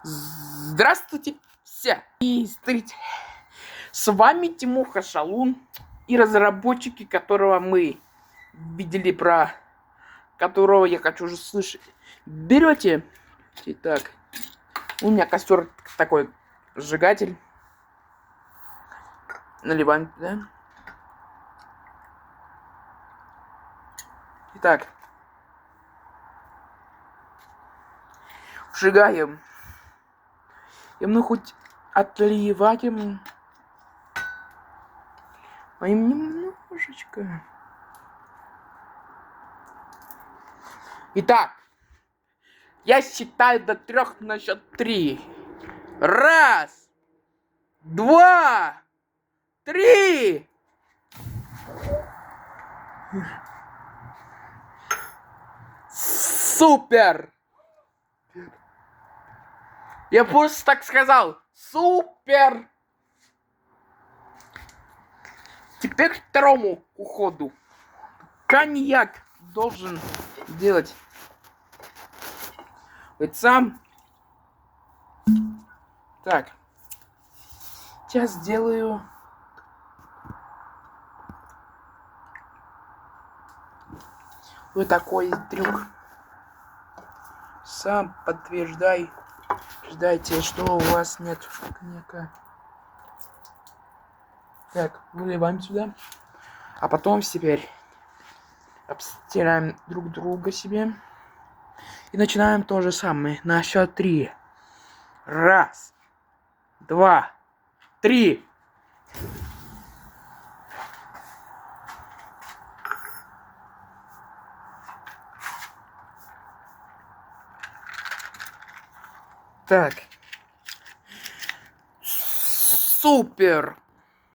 Здравствуйте все! И смотрите, с вами Тимуха Шалун и разработчики, которого мы видели, про которого я хочу уже слышать. Берете, итак, у меня костер такой, сжигатель. Наливаем туда. Итак, сжигаем. И мы хоть отливаем немножечко. Итак, я считаю до 3 на счет 3. 1, 2, 3. Супер! Я просто так сказал. Супер! Теперь к второму уходу. Коньяк должен делать. Вот сам. Так. Сейчас сделаю. Вот такой трюк. Сам подтверждай. Ждайте, что у вас нет коньяка. Так, выливаем сюда. А потом теперь обстираем друг друга себе. И начинаем то же самое. На счет 3. 1, 2, 3. Так. Супер!